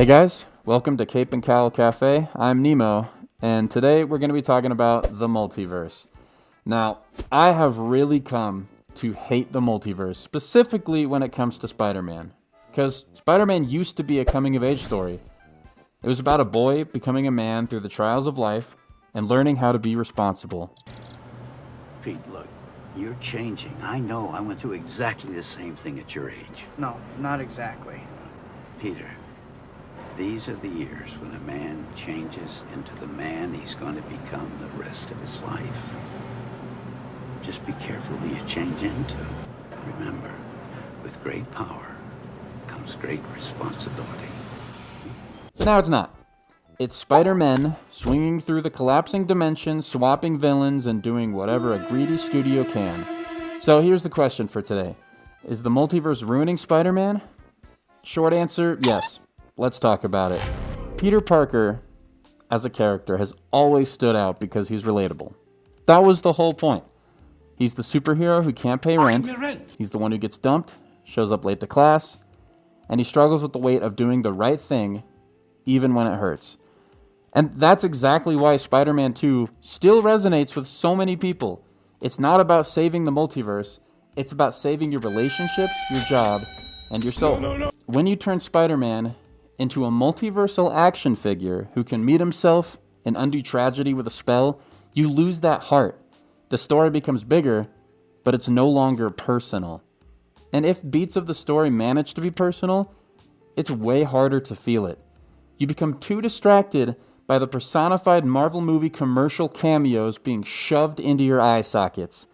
Hey guys, welcome to Cape Cowl Cafe. I'm Nemo, and today we're going to be talking about the multiverse. Now, I have really come to hate the multiverse, specifically when it comes to Spider-Man. Because Spider-Man used to be a coming-of-age story. It was about a boy becoming a man through the trials of life and learning how to be responsible. Pete, look, you're changing. I know. I went through exactly the same thing at your age. No, not exactly. Peter, these are the years when a man changes into the man he's going to become the rest of his life. Just be careful who you change into. Remember, with great power comes great responsibility. No, it's not. It's Spider-Man swinging through the collapsing dimensions, swapping villains, and doing whatever a greedy studio can. So here's the question for today. Is the multiverse ruining Spider-Man? Short answer, yes. Let's talk about it. Peter Parker, as a character, has always stood out because he's relatable. That was the whole point. He's the superhero who can't pay rent. He's the one who gets dumped, shows up late to class, and he struggles with the weight of doing the right thing, even when it hurts. And that's exactly why Spider-Man 2 still resonates with so many people. It's not about saving the multiverse. It's about saving your relationships, your job, and your soul. No. When you turn Spider-Man into a multiversal action figure who can meet himself and undo tragedy with a spell, you lose that heart. The story becomes bigger, but it's no longer personal. And if beats of the story manage to be personal, it's way harder to feel it. You become too distracted by the personified Marvel movie commercial cameos being shoved into your eye sockets.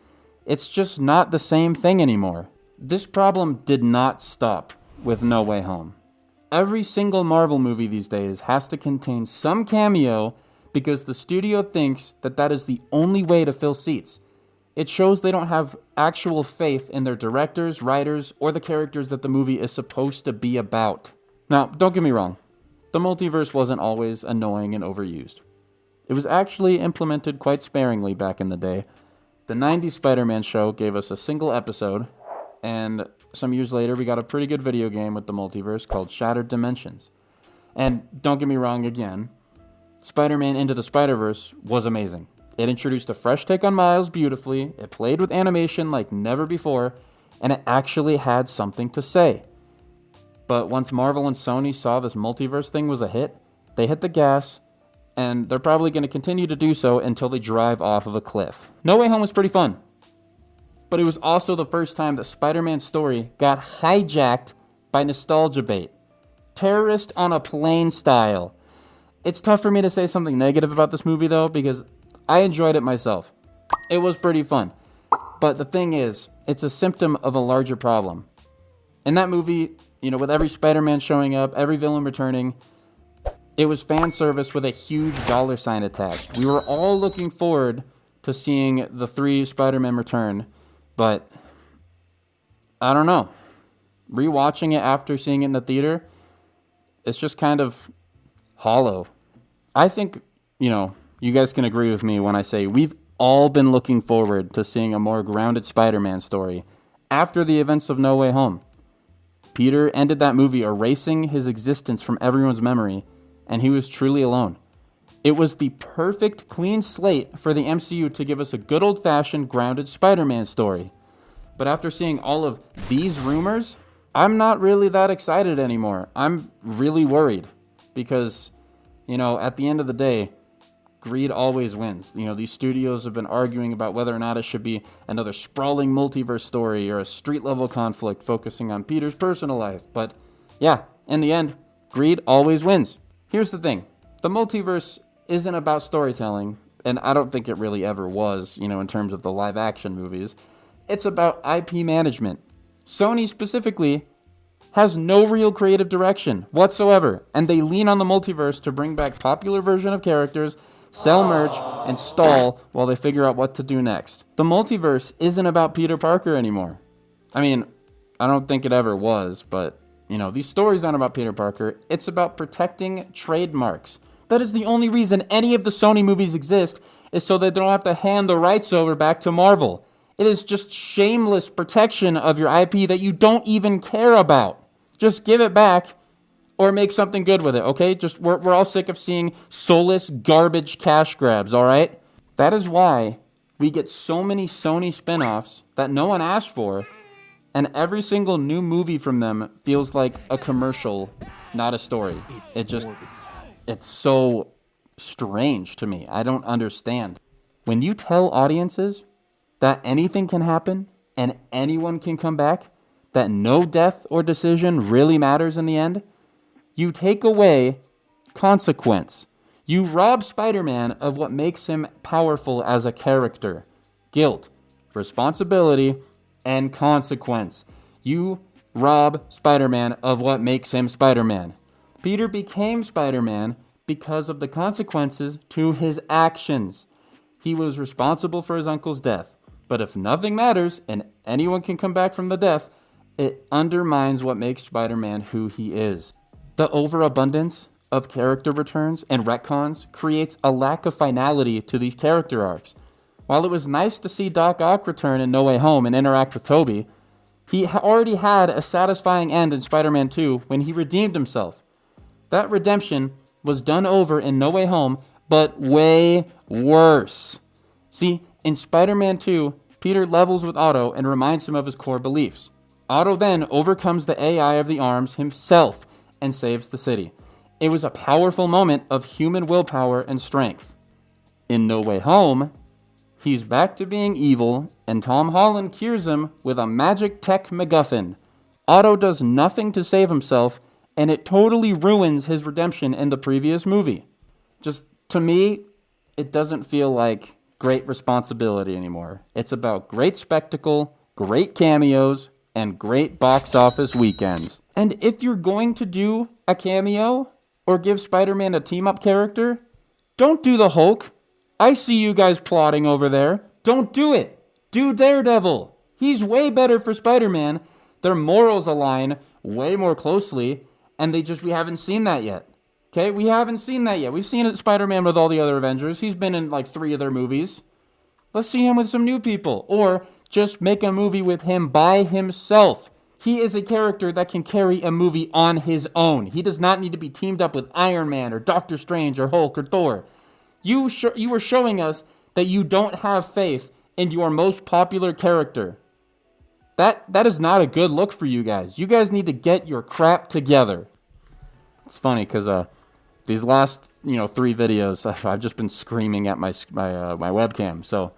It's just not the same thing anymore. This problem did not stop with No Way Home. Every single Marvel movie these days has to contain some cameo because the studio thinks that that is the only way to fill seats. It shows they don't have actual faith in their directors, writers, or the characters that the movie is supposed to be about. Now, don't get me wrong. The multiverse wasn't always annoying and overused. It was actually implemented quite sparingly back in the day. The 90s Spider-Man show gave us a single episode, and some years later we got a pretty good video game with the multiverse called Shattered Dimensions. And don't get me wrong again, Spider-Man Into the Spider-Verse was amazing. It introduced a fresh take on Miles beautifully, it played with animation like never before, and it actually had something to say. But once Marvel and Sony saw this multiverse thing was a hit, they hit the gas, and they're probably going to continue to do so until they drive off of a cliff. No Way Home was pretty fun, but it was also the first time that Spider-Man's story got hijacked by nostalgia bait. Terrorist on a plane style. It's tough for me to say something negative about this movie though, because I enjoyed it myself. It was pretty fun. But the thing is, it's a symptom of a larger problem. In that movie, with every Spider-Man showing up, every villain returning, it was fan service with a huge dollar sign attached. We were all looking forward to seeing the 3 Spider-Men return, but I don't know. Rewatching it after seeing it in the theater, it's just kind of hollow. I think, you guys can agree with me when I say we've all been looking forward to seeing a more grounded Spider-Man story after the events of No Way Home. Peter ended that movie erasing his existence from everyone's memory, and he was truly alone. It was the perfect clean slate for the MCU to give us a good old-fashioned grounded Spider-Man story. But after seeing all of these rumors, I'm not really that excited anymore. I'm really worried because, at the end of the day, greed always wins. These studios have been arguing about whether or not it should be another sprawling multiverse story or a street-level conflict focusing on Peter's personal life. But yeah, in the end, greed always wins. Here's the thing. The multiverse isn't about storytelling, and I don't think it really ever was, in terms of the live-action movies. It's about IP management. Sony specifically has no real creative direction whatsoever, and they lean on the multiverse to bring back popular version of characters, sell merch, and stall while they figure out what to do next. The multiverse isn't about Peter Parker anymore. I mean, I don't think it ever was, but, these stories aren't about Peter Parker. It's about protecting trademarks. That is the only reason any of the Sony movies exist, is so that they don't have to hand the rights over back to Marvel. It is just shameless protection of your IP that you don't even care about. Just give it back or make something good with it, okay? Just we're all sick of seeing soulless garbage cash grabs, all right? That is why we get so many Sony spin-offs that no one asked for, and every single new movie from them feels like a commercial, not a story. It's so strange to me. I don't understand. When you tell audiences that anything can happen and anyone can come back, that no death or decision really matters in the end, you take away consequence. You rob Spider-Man of what makes him powerful as a character. Guilt, responsibility, and consequence. You rob Spider-Man of what makes him Spider-Man. Peter became Spider-Man because of the consequences to his actions. He was responsible for his uncle's death. But if nothing matters and anyone can come back from the death, it undermines what makes Spider-Man who he is. The overabundance of character returns and retcons creates a lack of finality to these character arcs. While it was nice to see Doc Ock return in No Way Home and interact with Tobey, he already had a satisfying end in Spider-Man 2 when he redeemed himself. That redemption was done over in No Way Home, but way worse. See, in Spider-Man 2, Peter levels with Otto and reminds him of his core beliefs. Otto then overcomes the AI of the arms himself and saves the city. It was a powerful moment of human willpower and strength. In No Way Home, he's back to being evil, and Tom Holland cures him with a magic tech MacGuffin. Otto does nothing to save himself, and it totally ruins his redemption in the previous movie. Just, to me, it doesn't feel like great responsibility anymore. It's about great spectacle, great cameos, and great box office weekends. And if you're going to do a cameo or give Spider-Man a team-up character, don't do the Hulk. I see you guys plotting over there. Don't do it. Do Daredevil. He's way better for Spider-Man. Their morals align way more closely, and we haven't seen that yet. Okay, we haven't seen that yet. We've seen it Spider-Man with all the other Avengers. He's been in like 3 of their movies. Let's see him with some new people. Or just make a movie with him by himself. He is a character that can carry a movie on his own. He does not need to be teamed up with Iron Man or Doctor Strange or Hulk or Thor. You were showing us that you don't have faith in your most popular character. That is not a good look for you guys. You guys need to get your crap together. It's funny because these last 3 videos I've just been screaming at my webcam. So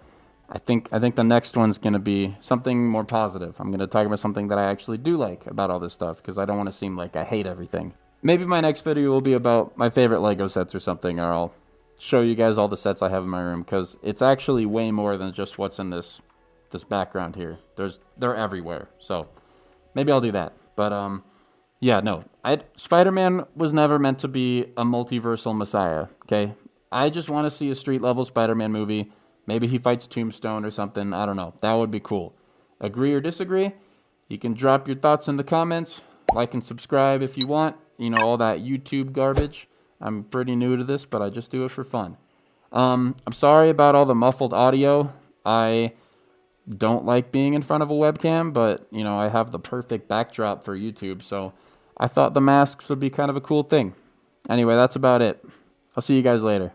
I think the next one's gonna be something more positive. I'm gonna talk about something that I actually do like about all this stuff because I don't want to seem like I hate everything. Maybe my next video will be about my favorite Lego sets or something, or I'll show you guys all the sets I have in my room because it's actually way more than just what's in this background here. They're everywhere. So maybe I'll do that. But yeah, no. Spider-Man was never meant to be a multiversal messiah, okay? I just want to see a street-level Spider-Man movie. Maybe he fights Tombstone or something. I don't know. That would be cool. Agree or disagree? You can drop your thoughts in the comments. Like and subscribe if you want. All that YouTube garbage. I'm pretty new to this, but I just do it for fun. I'm sorry about all the muffled audio. I don't like being in front of a webcam, but, I have the perfect backdrop for YouTube, so I thought the masks would be kind of a cool thing. Anyway, that's about it. I'll see you guys later.